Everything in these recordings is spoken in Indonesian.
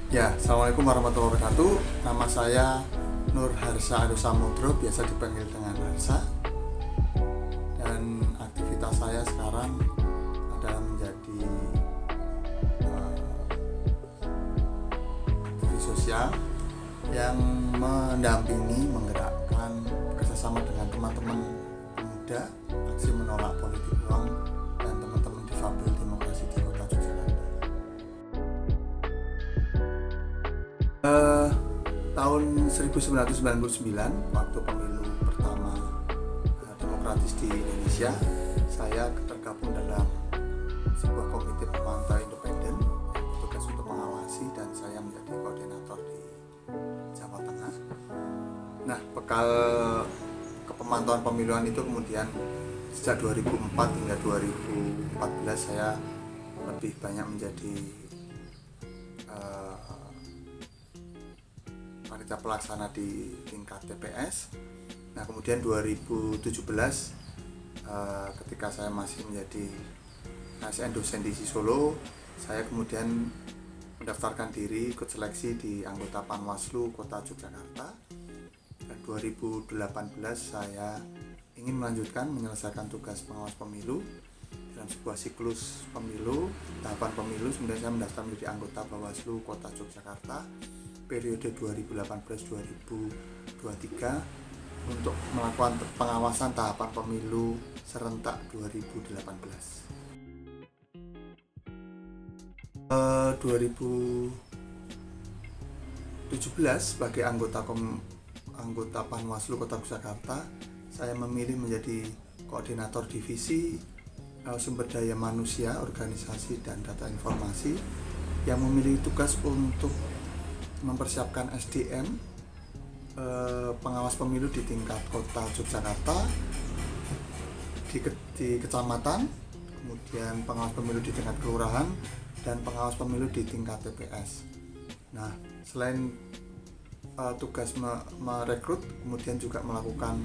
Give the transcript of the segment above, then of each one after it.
Ya, Assalamualaikum warahmatullahi wabarakatuh. Nama saya Nur Harsha Arus Samudro, biasa dipanggil dengan Harsha. Dan aktivitas saya sekarang adalah menjadi aktivis sosial yang mendampingi, menggerakkan kerjasama dengan teman-teman pemuda aksi menolak politik uang dan teman-teman difabel demokrasi di Kota Yogyakarta. Tahun 1999 waktu pemilu pertama demokratis di Indonesia, saya tergabung dalam sebuah komite pemantau independen yang bertugas untuk mengawasi, dan saya menjadi koordinator di Jawa Tengah. Nah, bekal kepemantauan pemiluan itu kemudian sejak 2004 hingga 2014 saya lebih banyak menjadi panitia pelaksana di tingkat TPS. Nah, kemudian 2017 ketika saya masih menjadi ASN dosen di Solo, saya kemudian mendaftarkan diri ikut seleksi di anggota Panwaslu Kota Yogyakarta. Dan 2018 saya ingin menyelesaikan tugas pengawas pemilu dalam sebuah siklus pemilu, tahapan pemilu. Kemudian saya mendaftar menjadi anggota Bawaslu Kota Yogyakarta periode 2018-2023 untuk melakukan pengawasan tahapan pemilu serentak 2018. 2017 sebagai anggota Panwaslu Kota Yogyakarta, saya memilih menjadi koordinator divisi sumber daya manusia, organisasi, dan data informasi yang memiliki tugas untuk mempersiapkan SDM pengawas pemilu di tingkat Kota Yogyakarta, di kecamatan, kemudian pengawas pemilu di tingkat kelurahan, dan pengawas pemilu di tingkat TPS. Nah, selain tugas merekrut, kemudian juga melakukan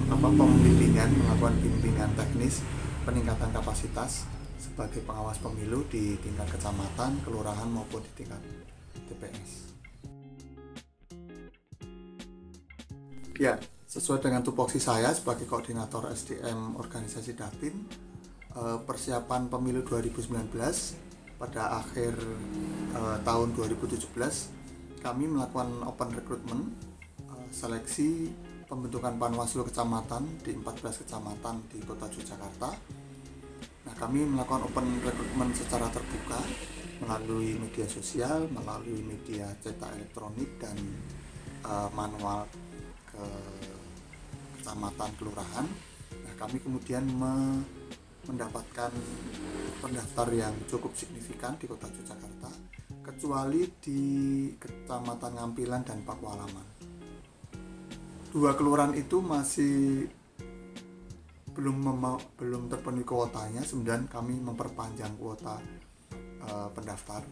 melakukan bimbingan teknis, peningkatan kapasitas sebagai pengawas pemilu di tingkat kecamatan, kelurahan, maupun di tingkat TPS. Ya, sesuai dengan tupoksi saya sebagai koordinator SDM organisasi Datin, persiapan pemilu 2019 pada akhir tahun 2017 kami melakukan open recruitment, seleksi pembentukan Panwaslu kecamatan di 14 kecamatan di Kota Yogyakarta. Nah, kami melakukan open recruitment secara terbuka melalui media sosial, melalui media cetak elektronik, dan manual ke kecamatan, kelurahan. Nah, kami kemudian mendapatkan pendaftar yang cukup signifikan di Kota Yogyakarta, kecuali di Kecamatan Ngampilan dan Pakualaman. Dua kelurahan itu masih belum terpenuhi kuotanya, kemudian kami memperpanjang kuota pendaftar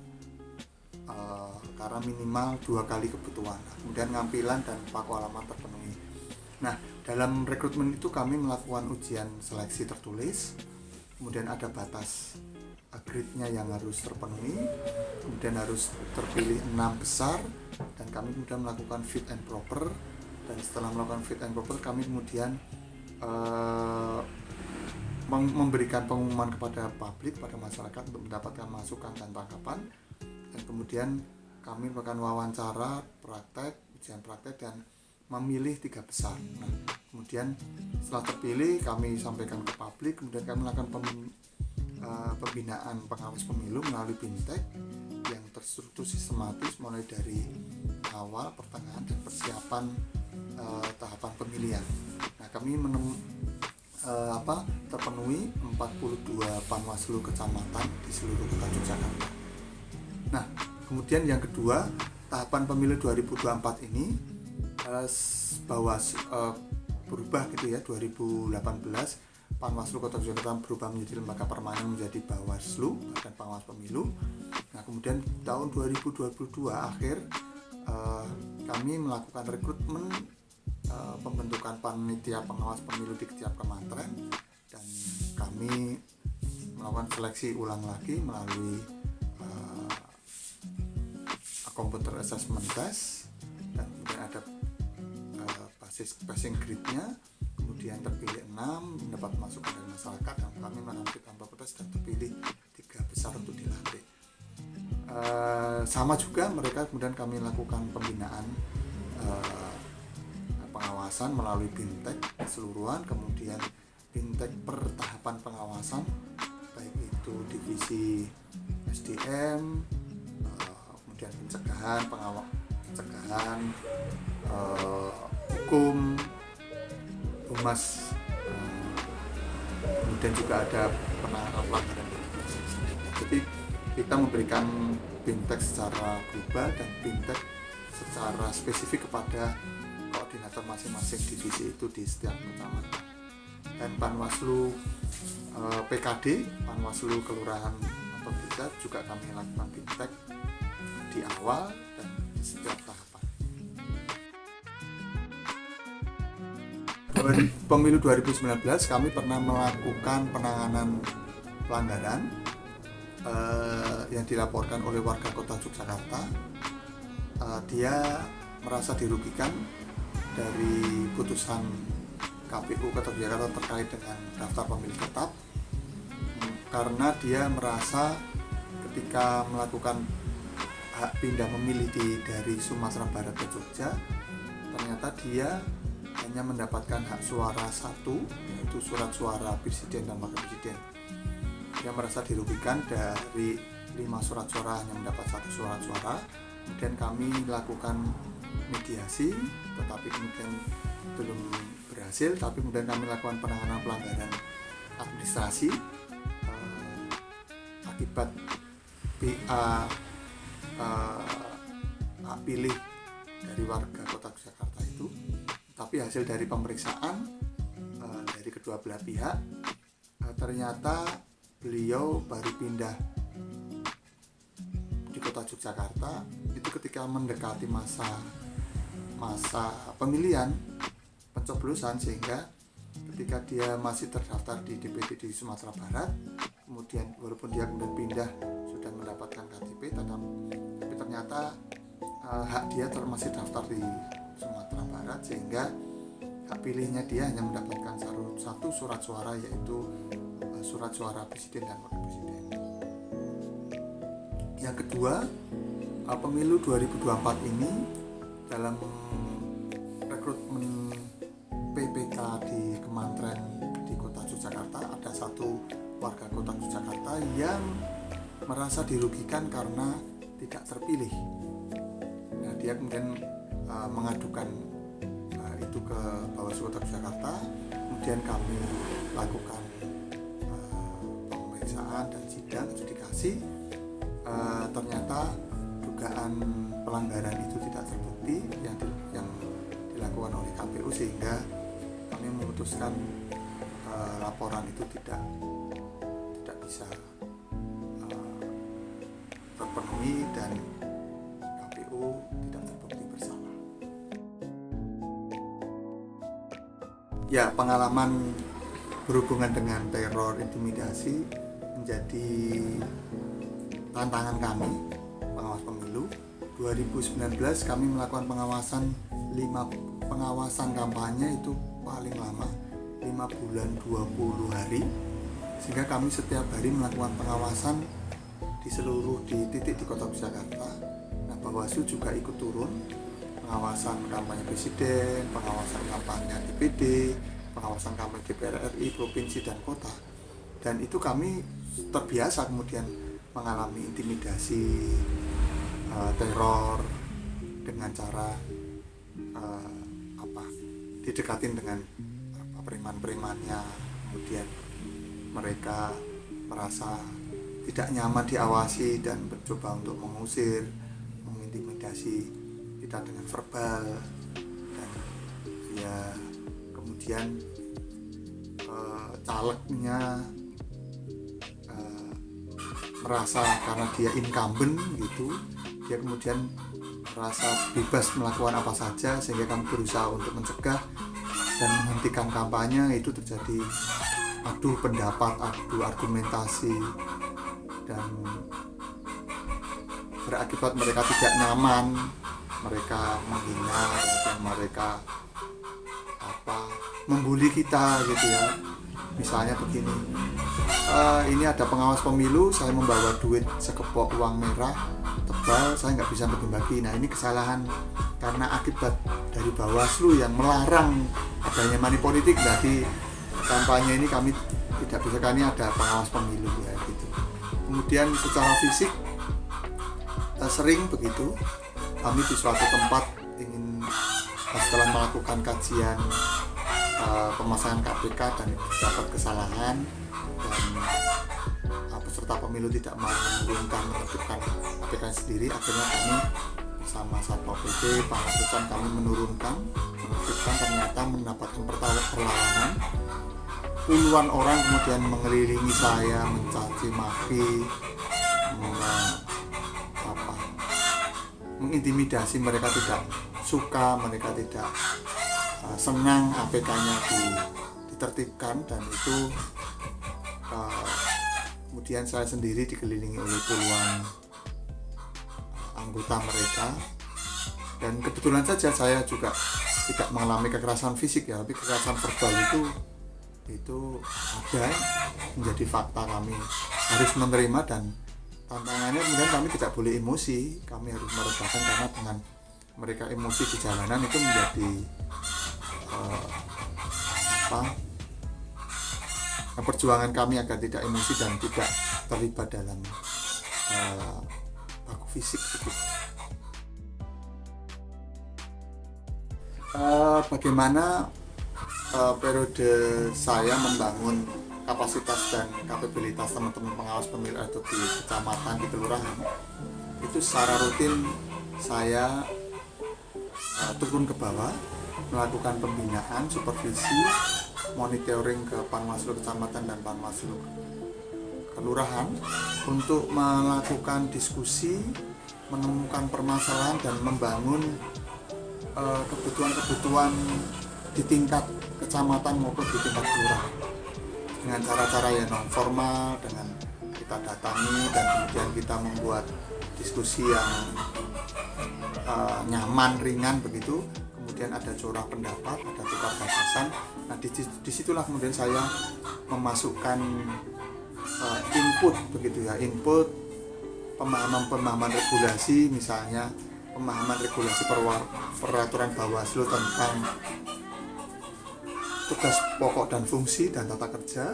karena minimal 2 kali kebutuhan. Kemudian Ngampilan dan Pakualaman terpenuhi. Nah, dalam rekrutmen itu kami melakukan ujian seleksi tertulis, kemudian ada batas grade-nya yang harus terpenuhi, kemudian harus terpilih 6 besar, dan kami kemudian melakukan fit and proper. Dan setelah melakukan fit and proper, kami kemudian memberikan pengumuman kepada publik, pada masyarakat untuk mendapatkan masukan dan tanggapan. Dan kemudian kami melakukan wawancara, praktek, ujian praktek, dan memilih 3 besar. Nah, kemudian setelah terpilih kami sampaikan ke publik, kemudian kami melakukan pembinaan pengawas pemilu melalui BIMTEK yang terstruktur sistematis mulai dari awal, pertengahan, dan persiapan tahapan pemilihan. Nah, kami terpenuhi 42 Panwaslu kecamatan di seluruh Kota Yogyakarta. Nah, kemudian yang kedua, tahapan pemilu 2024 ini berubah gitu ya. 2018 Panwaslu Kota Yogyakarta berubah menjadi lembaga permanen, menjadi Bawaslu, Badan Pengawas Pemilu. Nah, kemudian tahun 2022 akhir kami melakukan rekrutmen pembentukan panitia pengawas pemilu di setiap kementerian, dan kami melakukan seleksi ulang lagi melalui computer assessment test, dan kemudian ada basis passing grade-nya, kemudian terpilih 6 mendapat masukan dari masyarakat, dan kami melakukan fit and proper test dan terpilih 3 besar untuk dilatih. Sama juga mereka kemudian kami lakukan pembinaan pengawasan melalui BIMTEK keseluruhan, kemudian BIMTEK per tahapan pengawasan, baik itu divisi SDM, kemudian pencegahan, hukum, humas, kemudian juga ada penanganan pelanggaran. Jadi kita memberikan BIMTEK secara global dan BIMTEK secara spesifik kepada koordinator masing-masing divisi itu di setiap kecamatan. Dan Panwaslu PKD, Panwaslu Kelurahan atau Desa juga kami lakukan BIMTEK di awal dan di setiap tahapan. Pemilu 2019 kami pernah melakukan penanganan pelanggaran yang dilaporkan oleh warga kota Yogyakarta. Dia merasa dirugikan dari putusan KPU Kota Yogyakarta terkait dengan daftar pemilih tetap, karena dia merasa ketika melakukan hak pindah memilih dari Sumatera Barat ke Jogja, ternyata dia hanya mendapatkan hak suara 1, yaitu surat suara presiden dan wakil presiden. Dia merasa dirugikan dari 5 surat suara hanya mendapat 1 surat suara. Kemudian kami lakukan mediasi, tetapi kemudian belum berhasil. Tapi kemudian kami lakukan penanganan pelanggaran administrasi akibat hak pilih dari warga kota Jakarta itu. Tapi hasil dari pemeriksaan dari kedua belah pihak, ternyata beliau baru pindah di kota Yogyakarta itu ketika mendekati masa pemilihan pencoblosan, sehingga ketika dia masih terdaftar di DPD di Sumatera Barat, kemudian walaupun dia kemudian pindah sudah mendapatkan KTP, tapi ternyata hak dia masih daftar di Sumatera Barat, sehingga hak pilihnya dia hanya mendapatkan 1 surat suara, yaitu surat suara presiden dan wakil presiden. Yang kedua, pemilu 2024 ini dalam rekrutmen PPK di Kementerian di kota Yogyakarta, ada 1 warga kota Yogyakarta yang merasa dirugikan karena tidak terpilih. Nah, dia kemudian mengadukan itu ke Bawaslu Kota Jakarta. Kemudian kami lakukan pemeriksaan dan sidang adjudikasi. Ternyata dugaan pelanggaran itu tidak terbukti yang dilakukan oleh KPU, sehingga kami memutuskan laporan itu tidak bisa terpenuhi dan KPU tidak terbukti bersalah. Ya, pengalaman berhubungan dengan teror intimidasi menjadi tantangan kami pengawas pemilu. 2019 kami melakukan pengawasan kampanye itu paling lama 5 bulan 20 hari, sehingga kami setiap hari melakukan pengawasan di titik di kota Jakarta. Nah, Bawaslu juga ikut turun pengawasan kampanye presiden, pengawasan kampanye DPD, pengawasan kampanye DPR RI, provinsi dan kota. Dan itu kami terbiasa kemudian mengalami intimidasi, teror dengan cara didekatin dengan preman-premannya, kemudian mereka merasa tidak nyaman diawasi dan mencoba untuk mengusir, mengintimidasi kita dengan verbal, dan ya kemudian calegnya merasa karena dia incumbent gitu, dia kemudian merasa bebas melakukan apa saja, sehingga kami berusaha untuk mencegah dan menghentikan kampanye. Itu terjadi adu pendapat, adu argumentasi, dan berakibat mereka tidak nyaman, mereka menghina, mereka membuli kita gitu ya. Misalnya begini, ini ada pengawas pemilu, saya membawa duit sekepok uang merah tebal, saya nggak bisa bagi-bagi. Nah, ini kesalahan karena akibat dari Bawaslu yang melarang adanya money politik. Berarti kampanye ini kami tidak bisa, karena ada pengawas pemilu ya gitu. Kemudian secara fisik sering begitu, kami di suatu tempat ingin setelah melakukan kajian pemasangan KPK dan dapat kesalahan dan peserta pemilu tidak menurunkan menertibkan KPK sendiri, akhirnya kami bersama Satpol PP, Pangkatucan kami menertibkan, ternyata mendapatkan perlawanan. Puluhan orang kemudian mengelilingi saya, mencaci maki, mengintimidasi. Mereka tidak suka, mereka tidak senang APK-nya ditertibkan, dan itu kemudian saya sendiri dikelilingi oleh puluhan anggota mereka. Dan kebetulan saja saya juga tidak mengalami kekerasan fisik ya, tapi kekerasan verbal itu ada, menjadi fakta. Kami harus menerima, dan tantangannya kemudian kami tidak boleh emosi, kami harus meredakan, karena dengan mereka emosi di jalanan itu menjadi perjuangan kami agar tidak emosi dan tidak terlibat dalam baku fisik gitu. Bagaimana periode saya membangun kapasitas dan kapabilitas teman-teman pengawas pemilu atau di kecamatan, di kelurahan, itu secara rutin saya turun ke bawah, melakukan pembinaan, supervisi, monitoring ke Panwaslu kecamatan dan Panwaslu kelurahan untuk melakukan diskusi, menemukan permasalahan dan membangun kebutuhan-kebutuhan di tingkat kecamatan maupun di tingkat kelurahan dengan cara-cara yang non formal, dengan kita datangi dan kemudian kita membuat diskusi yang nyaman, ringan begitu. Kemudian ada curah pendapat, ada tukar gagasan. Nah, disitulah kemudian saya memasukkan input begitu ya, input pemahaman regulasi, misalnya pemahaman regulasi peraturan Bawaslu tentang tugas pokok dan fungsi dan tata kerja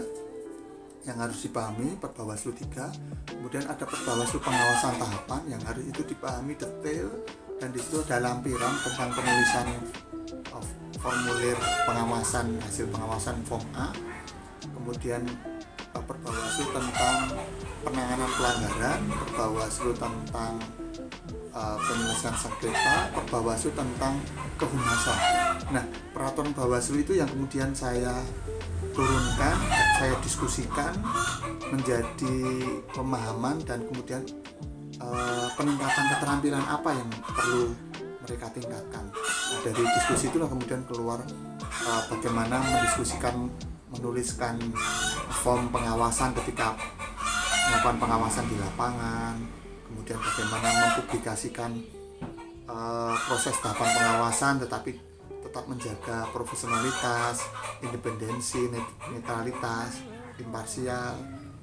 yang harus dipahami, Perbawaslu 3. Kemudian ada Perbawaslu pengawasan tahapan yang harus itu dipahami detail, dan di situ ada lampiran tentang penulisan formulir pengawasan, hasil pengawasan form A. Kemudian Perbawaslu tentang penanganan pelanggaran, Perbawaslu tentang penyelesaian sengketa, Perbawaslu tentang kehumasan. Nah, peraturan Bawaslu itu yang kemudian saya turunkan, saya diskusikan menjadi pemahaman, dan kemudian peningkatan keterampilan apa yang perlu mereka tingkatkan. Nah, dari diskusi itulah kemudian keluar bagaimana mendiskusikan, menuliskan form pengawasan ketika melakukan pengawasan di lapangan, kemudian bagaimana mempublikasikan proses tahapan pengawasan tetapi tetap menjaga profesionalitas, independensi, netralitas, imparsial.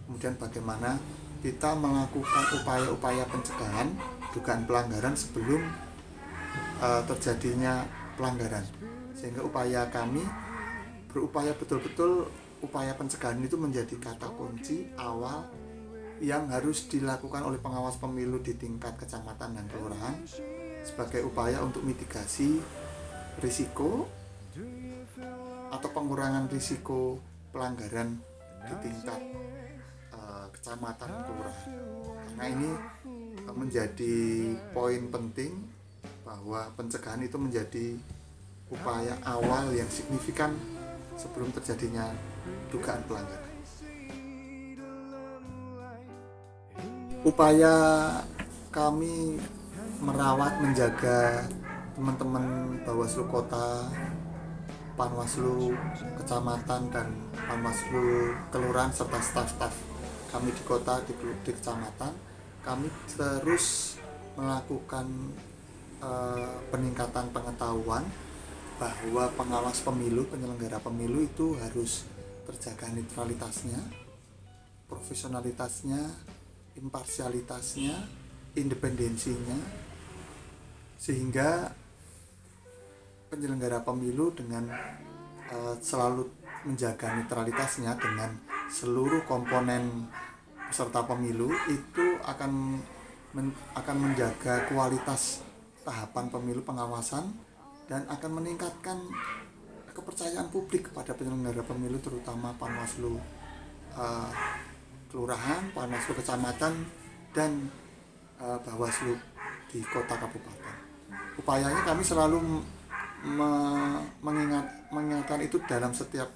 Kemudian bagaimana kita melakukan upaya-upaya pencegahan dugaan pelanggaran sebelum terjadinya pelanggaran, sehingga upaya kami berupaya betul-betul, upaya pencegahan itu menjadi kata kunci awal yang harus dilakukan oleh pengawas pemilu di tingkat kecamatan dan kelurahan sebagai upaya untuk mitigasi risiko atau pengurangan risiko pelanggaran di tingkat kecamatan dan kelurahan. Karena ini menjadi poin penting bahwa pencegahan itu menjadi upaya awal yang signifikan sebelum terjadinya dugaan pelanggaran. Upaya kami merawat, menjaga teman-teman Bawaslu Kota, Panwaslu Kecamatan, dan Panwaslu Kelurahan serta staf-staf kami di kota, di kecamatan, kami terus melakukan peningkatan pengetahuan bahwa pengawas pemilu, penyelenggara pemilu itu harus terjaga netralitasnya, profesionalitasnya, imparsialitasnya, independensinya, sehingga penyelenggara pemilu dengan selalu menjaga netralitasnya dengan seluruh komponen peserta pemilu itu akan menjaga kualitas tahapan pemilu pengawasan dan akan meningkatkan kepercayaan publik kepada penyelenggara pemilu, terutama Panwaslu kelurahan, Panwaslu kecamatan, dan Bawaslu di kota kabupaten. Upayanya kami selalu mengingatkan itu dalam setiap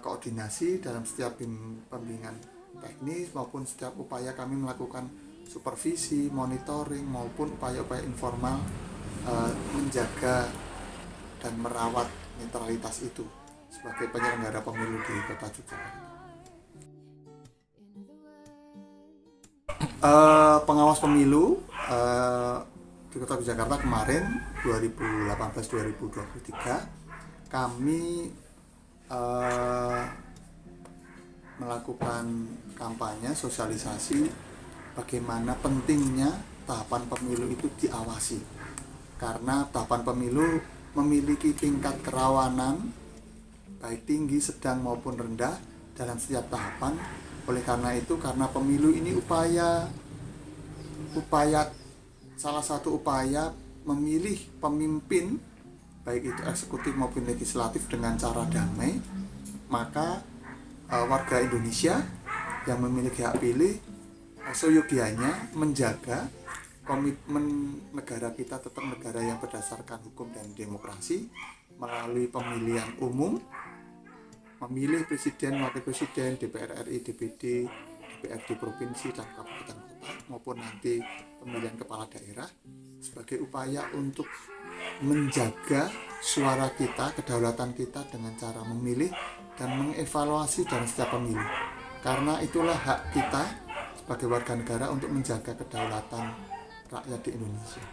koordinasi, dalam setiap pembimbingan teknis maupun setiap upaya kami melakukan supervisi, monitoring maupun upaya-upaya informal menjaga dan merawat netralitas itu sebagai penyelenggara pemilu di Kota Yogyakarta. Pengawas pemilu di Kota Yogyakarta kemarin 2018-2023 kami melakukan kampanye sosialisasi bagaimana pentingnya tahapan pemilu itu diawasi, karena tahapan pemilu memiliki tingkat kerawanan baik tinggi, sedang maupun rendah dalam setiap tahapan. Oleh karena itu, karena pemilu ini salah satu upaya memilih pemimpin baik itu eksekutif maupun legislatif dengan cara damai, maka warga Indonesia yang memiliki hak pilih seyogianya menjaga komitmen negara kita tetap negara yang berdasarkan hukum dan demokrasi melalui pemilihan umum, memilih presiden, wakil presiden, DPR RI, DPD, DPRD provinsi dan kabupaten kota, maupun nanti pemilihan kepala daerah sebagai upaya untuk menjaga suara kita, kedaulatan kita dengan cara memilih dan mengevaluasi dalam setiap pemilu. Karena itulah hak kita sebagai warga negara untuk menjaga kedaulatan rakyat di Indonesia.